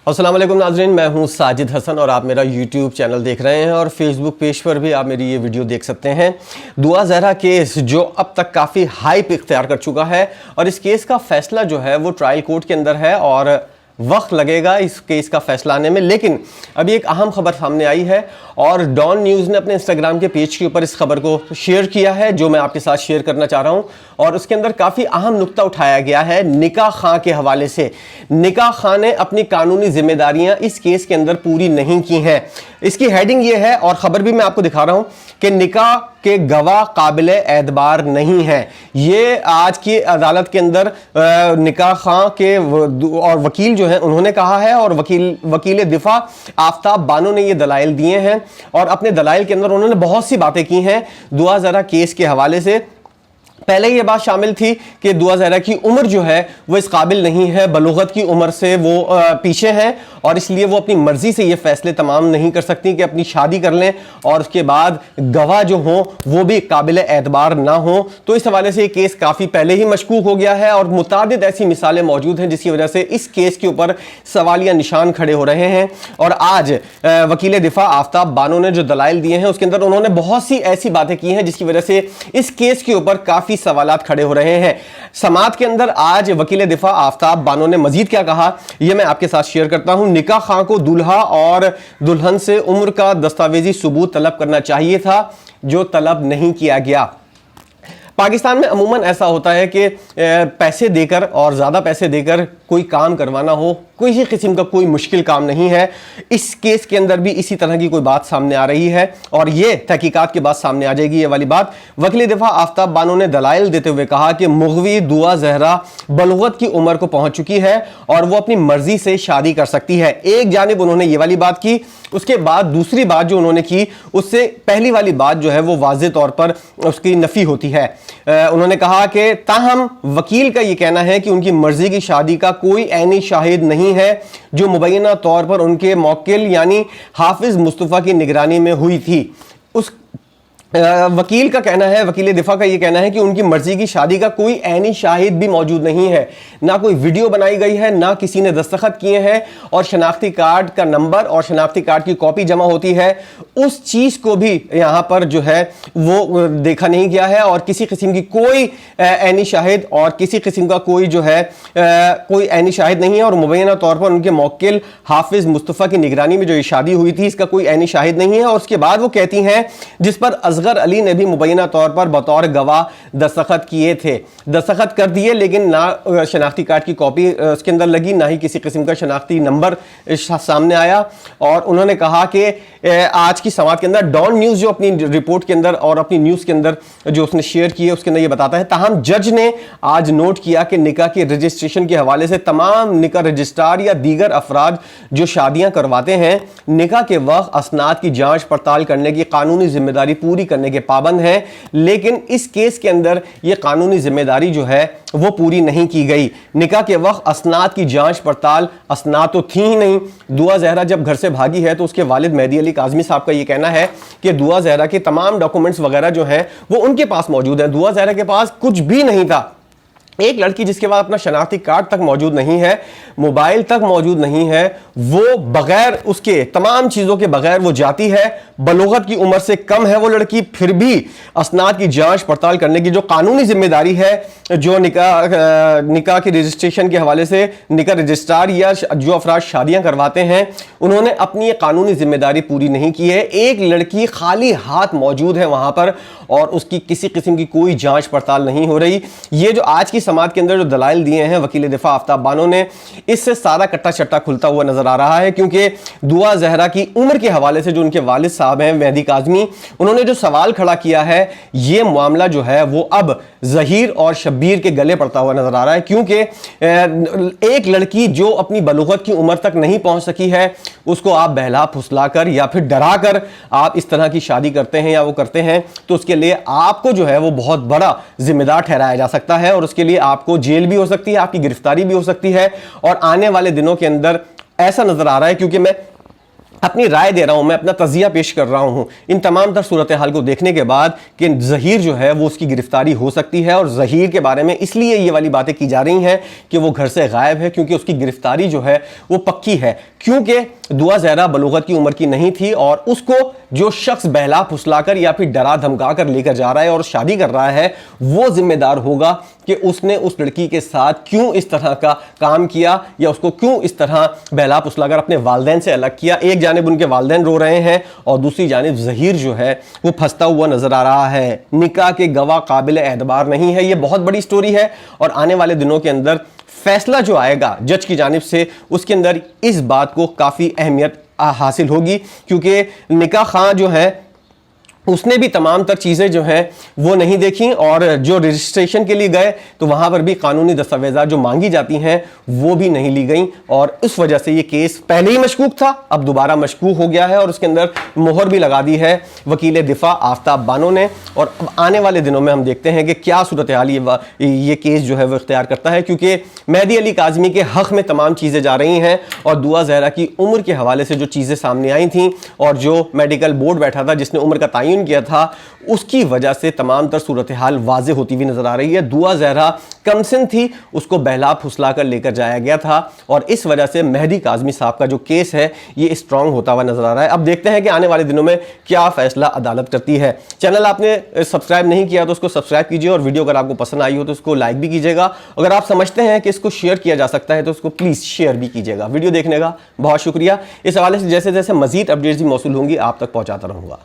السلام علیکم ناظرین، میں ہوں ساجد حسن اور آپ میرا یوٹیوب چینل دیکھ رہے ہیں اور فیس بک پیج پر بھی آپ میری یہ ویڈیو دیکھ سکتے ہیں۔ دعا زہرا کیس جو اب تک کافی ہائپ اختیار کر چکا ہے اور اس کیس کا فیصلہ جو ہے وہ ٹرائل کورٹ کے اندر ہے اور وقت لگے گا اس کیس کا فیصلہ آنے میں، لیکن ابھی ایک اہم خبر سامنے آئی ہے اور ڈان نیوز نے اپنے انسٹاگرام کے پیج کے اوپر اس خبر کو شیئر کیا ہے جو میں آپ کے ساتھ شیئر کرنا چاہ رہا ہوں، اور اس کے اندر کافی اہم نقطہ اٹھایا گیا ہے نکاح خاں کے حوالے سے۔ نکاح خاں نے اپنی قانونی ذمہ داریاں اس کیس کے اندر پوری نہیں کی ہیں۔ اس کی ہیڈنگ یہ ہے اور خبر بھی میں آپ کو دکھا رہا ہوں کہ نکاح کے گواہ قابل اعتبار نہیں ہیں۔ یہ آج کی عدالت کے اندر نکاح خاں کے اور وکیل جو ہیں انہوں نے کہا ہے، اور وکیل دفاع آفتاب بانو نے یہ دلائل دیے ہیں اور اپنے دلائل کے اندر انہوں نے بہت سی باتیں کی ہیں دعا زہرا کیس کے حوالے سے۔ پہلے یہ بات شامل تھی کہ دعا زہرا کی عمر جو ہے وہ اس قابل نہیں ہے، بلوغت کی عمر سے وہ پیچھے ہیں اور اس لیے وہ اپنی مرضی سے یہ فیصلے تمام نہیں کر سکتی کہ اپنی شادی کر لیں اور اس کے بعد گواہ جو ہوں وہ بھی قابل اعتبار نہ ہوں۔ تو اس حوالے سے یہ کیس کافی پہلے ہی مشکوک ہو گیا ہے اور متعدد ایسی مثالیں موجود ہیں جس کی وجہ سے اس کیس کے اوپر سوالیہ نشان کھڑے ہو رہے ہیں۔ اور آج وکیل دفاع آفتاب بانو نے جو دلائل دیے ہیں اس کے اندر انہوں نے بہت سی ایسی باتیں کی ہیں جس کی وجہ سے اس کیس کے اوپر کافی سوالات کھڑے ہو رہے ہیں۔ سماعت کے اندر آج وکیل دفاع آفتاب بانو نے مزید کیا کہا یہ میں آپ کے ساتھ شیئر کرتا ہوں۔ نکاح خاں کو دولہا اور دلہن سے عمر کا دستاویزی ثبوت طلب کرنا چاہیے تھا جو طلب نہیں کیا گیا۔ پاکستان میں عموماً ایسا ہوتا ہے کہ پیسے دے کر اور زیادہ پیسے دے کر کوئی کام کروانا ہو کسی قسم کا کوئی مشکل کام نہیں ہے۔ اس کیس کے اندر بھی اسی طرح کی کوئی بات سامنے آ رہی ہے اور یہ تحقیقات کے بعد سامنے آ جائے گی یہ والی بات۔ وکیل دفاع آفتاب بانو نے دلائل دیتے ہوئے کہا کہ مغوی دعا زہرا بلوغت کی عمر کو پہنچ چکی ہے اور وہ اپنی مرضی سے شادی کر سکتی ہے۔ ایک جانب انہوں نے یہ والی بات کی، اس کے بعد دوسری بات جو انہوں نے کی اس سے پہلی والی بات جو ہے وہ واضح طور پر اس کی نفی ہوتی ہے۔ انہوں نے کہا کہ تاہم وکیل کا یہ کہنا ہے کہ ان کی مرضی کی شادی کا کوئی عینی شاہد نہیں ہے جو مبینہ طور پر ان کے موکل یعنی حافظ مصطفیٰ کی نگرانی میں ہوئی تھی۔ اس وکیل کا کہنا ہے، وکیل دفاع کا یہ کہنا ہے کہ ان کی مرضی کی شادی کا کوئی عینی شاہد بھی موجود نہیں ہے، نہ کوئی ویڈیو بنائی گئی ہے، نہ کسی نے دستخط کیے ہیں، اور شناختی کارڈ کا نمبر اور شناختی کارڈ کی کاپی جمع ہوتی ہے اس چیز کو بھی یہاں پر جو ہے وہ دیکھا نہیں گیا ہے، اور کسی قسم کی کوئی عینی شاہد اور کسی قسم کا کوئی جو ہے کوئی عینی شاہد نہیں ہے، اور مبینہ طور پر ان کے موکل حافظ مصطفیٰ کی نگرانی میں جو یہ شادی ہوئی تھی اس کا کوئی عینی شاہد نہیں ہے۔ اور اس کے بعد وہ کہتی ہیں جس پر اصغر علی نے بھی مبینہ طور پر بطور گواہ دستخط کیے تھے، دستخط کر دیے لیکن نہ شناختی کارڈ کی کاپی اس کے اندر لگی، نہ ہی کسی قسم کا شناختی نمبر سامنے آیا۔ اور انہوں نے کہا کہ آج کی سماعت کے اندر ڈان نیوز جو اپنی رپورٹ کے اندر اور اپنی نیوز کے اندر جو اس نے شیئر کی ہے اس کے اندر یہ بتاتا ہے تاہم جج نے آج نوٹ کیا کہ نکاح کے رجسٹریشن کے حوالے سے تمام نکاح رجسٹرار یا دیگر افراد جو شادیاں کرواتے ہیں نکاح کے وقت اسناد کی جانچ پڑتال کرنے کی قانونی ذمہ داری پوری کرنے کے پابند ہیں، لیکن اس کیس کے اندر یہ قانونی ذمہ داری جو ہے وہ پوری نہیں کی گئی۔ نکاح کے وقت اسناد کی جانچ پڑتال، اسناد تو تھی ہی نہیں۔ دعا زہرا جب گھر سے بھاگی ہے تو اس کے والد مہدی علی کاظمی صاحب کا یہ کہنا ہے کہ دعا زہرا کے تمام ڈاکومنٹس وغیرہ جو ہیں وہ ان کے پاس موجود ہیں، دعا زہرا کے پاس کچھ بھی نہیں تھا۔ ایک لڑکی جس کے بعد اپنا شناختی کارڈ تک موجود نہیں ہے، موبائل تک موجود نہیں ہے، وہ بغیر اس کے تمام چیزوں کے بغیر وہ جاتی ہے، بلوغت کی عمر سے کم ہے وہ لڑکی، پھر بھی اسناد کی جانچ پڑتال کرنے کی جو قانونی ذمہ داری ہے جو نکاح کی رجسٹریشن کے حوالے سے نکاح رجسٹرار یا جو افراد شادیاں کرواتے ہیں انہوں نے اپنی یہ قانونی ذمہ داری پوری نہیں کی ہے۔ ایک لڑکی خالی ہاتھ موجود ہے وہاں پر اور اس کی کسی قسم کی کوئی جانچ پڑتال نہیں ہو رہی۔ یہ جو آج کی سماعت کے اندر جو دلائل دیے ہیں وکیل دفاع آفتاب بانو نے اس سے سارا کٹا چٹا کھلتا ہوا نظر آ رہا ہے، کیونکہ دعا زہرا کی عمر کے حوالے سے جو ان کے والد صاحب ہیں مہدی کاظمی انہوں نے جو سوال کھڑا کیا ہے یہ معاملہ جو ہے وہ اب ظہیر اور شبیر کے گلے پڑتا ہوا نظر آ رہا ہے، کیونکہ ایک لڑکی جو اپنی بلوغت کی عمر تک نہیں پہنچ سکی ہے اس کو آپ بہلا پھسلا کر یا پھر ڈرا کر آپ اس طرح کی شادی کرتے ہیں یا وہ کرتے ہیں تو اس کے لیے آپ کو جو ہے وہ بہت بڑا ذمہ دار ٹھہرایا جا سکتا ہے اور اس کے لیے آپ کو جیل بھی ہو سکتی ہے، آپ کی گرفتاری بھی ہو سکتی ہے۔ اور آنے والے دنوں کے اندر ایسا نظر آ رہا ہے، کیونکہ میں اپنی رائے دے رہا ہوں، میں اپنا تجزیہ پیش کر رہا ہوں ان تمام تر صورتحال کو دیکھنے کے بعد کہ ظہیر جو ہے وہ اس کی گرفتاری ہو سکتی ہے، اور ظہیر کے بارے میں اس لیے یہ والی باتیں کی جا رہی ہیں کہ وہ گھر سے غائب ہے کیونکہ اس کی گرفتاری جو ہے وہ پکی ہے، کیونکہ دعا زہرا بلوغت کی عمر کی نہیں تھی، اور اس کو جو شخص بہلا پھسلا کر یا پھر ڈرا دھمکا کر لے کر جا رہا ہے اور شادی کر رہا ہے وہ ذمہ دار ہوگا کہ اس نے اس لڑکی کے ساتھ کیوں اس طرح کا کام کیا، یا اس کو کیوں اس طرح بہلا پھسلا کر اپنے والدین سے الگ کیا۔ ایک جانب ان کے والدین رو رہے ہیں اور دوسری جانب ظہیر جو ہے وہ پھنستا ہوا نظر آ رہا ہے۔ نکاح کے گواہ قابل اعتبار نہیں ہے، یہ بہت بڑی سٹوری ہے، اور آنے والے دنوں کے اندر فیصلہ جو آئے گا جج کی جانب سے اس کے اندر اس بات کو کافی اہمیت حاصل ہوگی، کیونکہ نکاح خواہ جو ہے اس نے بھی تمام تر چیزیں جو ہیں وہ نہیں دیکھیں، اور جو رجسٹریشن کے لیے گئے تو وہاں پر بھی قانونی دستاویزات جو مانگی جاتی ہیں وہ بھی نہیں لی گئیں، اور اس وجہ سے یہ کیس پہلے ہی مشکوک تھا، اب دوبارہ مشکوک ہو گیا ہے، اور اس کے اندر مہر بھی لگا دی ہے وکیل دفاع آفتاب بانو نے۔ اور اب آنے والے دنوں میں ہم دیکھتے ہیں کہ کیا صورتحال یہ کیس جو ہے وہ اختیار کرتا ہے، کیونکہ مہدی علی کاظمی کے حق میں تمام چیزیں جا رہی ہیں، اور دعا زہرا کی عمر کے حوالے سے جو چیزیں سامنے آئی تھیں اور جو میڈیکل بورڈ بیٹھا تھا جس نے عمر کا تعین کیا تھا اس کی وجہ سے تمام تر صورتحال واضح ہوتی ہوئی نظر آ رہی ہے۔ دعا زہرا کم سن تھی، اس کو بہلا پھسلا کر لے کر جایا گیا تھا، اور اس وجہ سے مہدی کاظمی صاحب کا جو کیس ہے یہ اسٹرانگ ہوتا ہوا نظر آ رہا ہے۔ اب دیکھتے ہیں کہ آنے والے دنوں میں کیا فیصلہ عدالت کرتی ہے۔ چینل آپ نے سبسکرائب نہیں کیا تو اس کو سبسکرائب کیجئے، اور ویڈیو اگر آپ کو پسند آئی ہو تو اس کو لائک بھی کیجئے گا۔ اگر آپ سمجھتے ہیں کہ اس کو شیئر کیا جا سکتا ہے تو اس کو پلیز شیئر بھی کیجئے گا۔ ویڈیو دیکھنے کا بہت شکریہ۔ اس حوالے سے جیسے جیسے مزید اپڈیٹس بھی موصول ہوں گی آپ تک پہنچاتا رہوں گا۔